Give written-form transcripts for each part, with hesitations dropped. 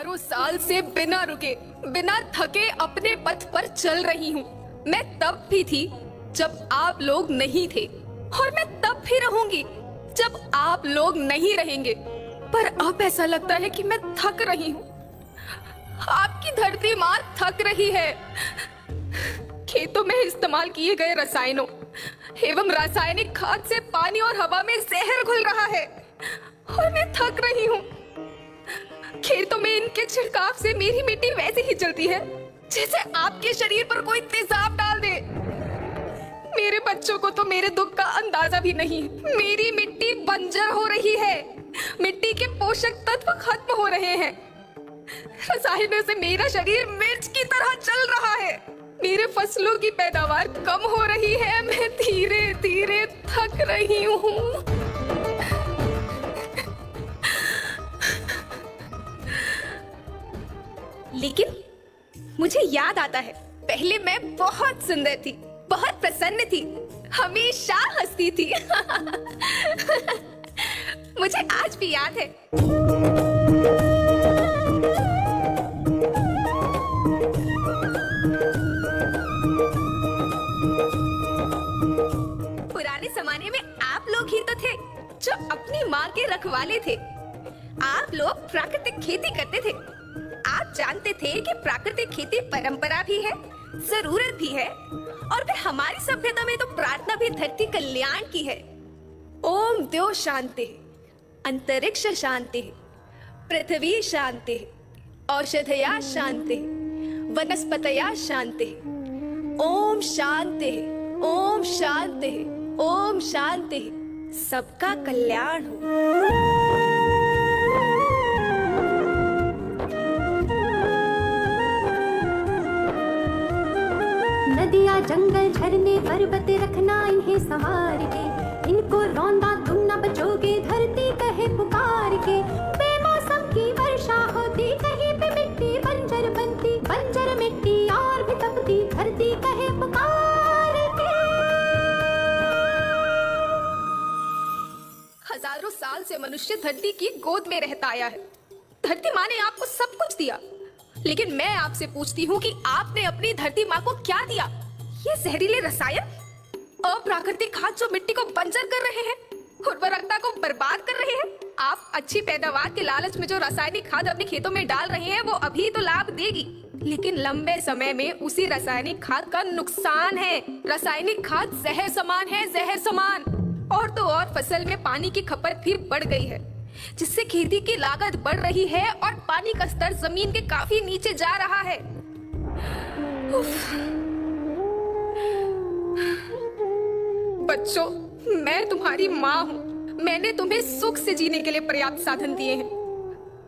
हजारों साल से बिना रुके, बिना थके अपने पथ पर चल रही हूँ। मैं तब भी थी जब आप लोग नहीं थे, और मैं तब भी रहूंगी जब आप लोग नहीं रहेंगे। पर अब ऐसा लगता है कि मैं थक रही हूँ। आपकी धरती माँ थक रही है। खेतों में इस्तेमाल किए गए रसायनों एवं रासायनिक खाद से पानी और हवा में जहर घुल रहा है, और मैं थक रही हूँ। खेतों में इनके छिड़काव से मेरी मिट्टी वैसे ही चलती है जैसे आपके शरीर पर कोई तेजाब डाल दे। मेरे बच्चों को तो मेरे दुख का अंदाजा भी नहीं। मेरी मिट्टी बंजर हो रही है, मिट्टी के पोषक तत्व खत्म हो रहे हैं। रसायनों से मेरा शरीर मिर्च की तरह चल रहा है। मेरे फसलों की पैदावार कम हो रही है। मैं धीरे धीरे थक रही हूँ। लेकिन मुझे याद आता है, पहले मैं बहुत सुंदर थी, बहुत प्रसन्न थी, हमेशा हंसती थी। मुझे आज भी याद है। पुराने जमाने में आप लोग ही तो थे जो अपनी माँ के रखवाले थे। आप लोग प्राकृतिक खेती करते थे। आप जानते थे कि प्राकृतिक खेती परंपरा भी है, जरूरत भी है, और फिर हमारी सभ्यता में तो प्रार्थना भी धरती कल्याण की है। ओम द्यो शांति, अंतरिक्ष शांति, पृथ्वी शांति, औषधया शांति, वनस्पतया शांति। ओम शांति, ओम शांति, ओम शांति। सबका कल्याण हो। नदियाँ जंगल झरने पर्वत रखना इन्हें संवार के, इनको रौंदा तुम न बचोगे धरती कहे पुकार के। बेमौसम की वर्षा होती, कहीं पे मिट्टी बंजर बनती, बंजर मिट्टी और भी तपती, धरती कहे पुकार के। हजारों साल से मनुष्य धरती की गोद में रहता आया है। धरती माँ ने आपको सब कुछ दिया, लेकिन मैं आपसे पूछती हूँ कि आपने अपनी धरती माँ को क्या दिया? ये जहरीले रसायन, अप्राकृतिक खाद जो मिट्टी को बंजर कर रहे हैं, उर्वरकता को बर्बाद कर रहे हैं। आप अच्छी पैदावार के लालच में जो रासायनिक खाद अपने खेतों में डाल रहे हैं वो अभी तो लाभ देगी, लेकिन लंबे समय में उसी रासायनिक खाद का नुकसान है। रासायनिक खाद जहर समान है, जहर समान। और तो और फसल में पानी की खपत फिर बढ़ गई है, जिससे खेती की लागत बढ़ रही है और पानी का स्तर जमीन के काफी नीचे जा रहा है। बच्चों, मैं तुम्हारी माँ हूँ। मैंने तुम्हें सुख से जीने के लिए पर्याप्त साधन दिए हैं,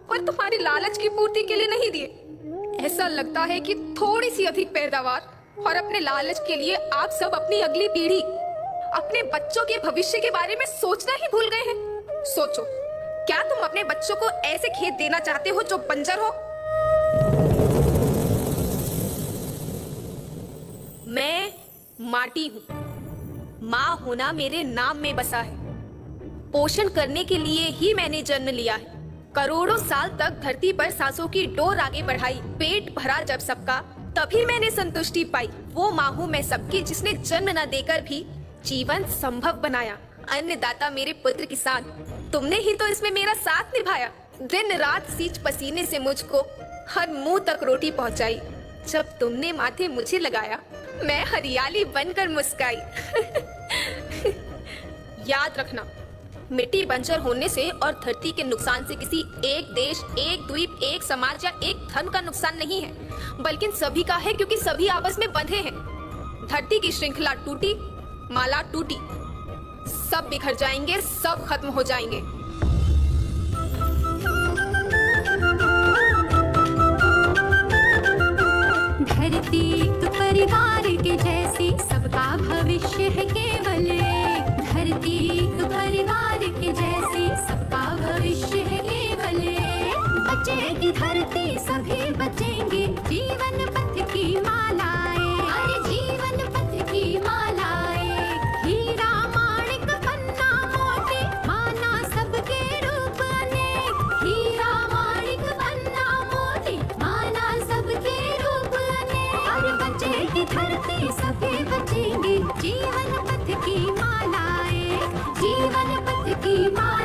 पर तुम्हारी लालच की पूर्ति के लिए नहीं दिए। ऐसा लगता है कि थोड़ी सी अधिक पैदावार और अपने लालच के लिए आप सब अपनी अगली पीढ़ी, अपने बच्चों के भविष्य के बारे में सोचना ही भूल गए हैं। सोचो, क्या तुम अपने बच्चों को ऐसे खेत देना चाहते हो जो बंजर हो? मैं माटी हूँ। माँ होना मेरे नाम में बसा है। पोषण करने के लिए ही मैंने जन्म लिया है। करोड़ों साल तक धरती पर सांसों की डोर आगे बढ़ाई। पेट भरा जब सबका, तभी मैंने संतुष्टि पाई। वो माँ हूँ मैं सबकी, जिसने जन्म न देकर भी जीवन संभव बनाया। अन्नदाता मेरे पुत्र किसान, तुमने ही तो इसमें मेरा साथ निभाया। दिन रात सींच पसीने से मुझको हर मुंह तक रोटी पहुंचाई। जब तुमने माथे मुझे लगाया, मैं हरियाली बनकर मुस्काई। याद रखना, मिट्टी बंजर होने से और धरती के नुकसान से किसी एक देश, एक द्वीप, एक समाज या एक धन का नुकसान नहीं है, बल्कि सभी का है, क्योंकि सभी आपस में बंधे हैं। धरती की श्रृंखला टूटी, माला टूटी, सब बिखर जाएंगे, सब खत्म हो जाएंगे। धरती एक परिवार के जैसी, सबका भविष्य है केवल एक। धरती एक परिवार के जैसी, सबका भविष्य है केवल एक। बचेगी धरती, सभी बचेंगे, जीवन पथ की मालाएं, अरे जीवन पथ की मालाएं। हीरा माणिक पन्ना मोती, माना सबके रूप अनेक। हीरा माणिक पन्ना मोती, पार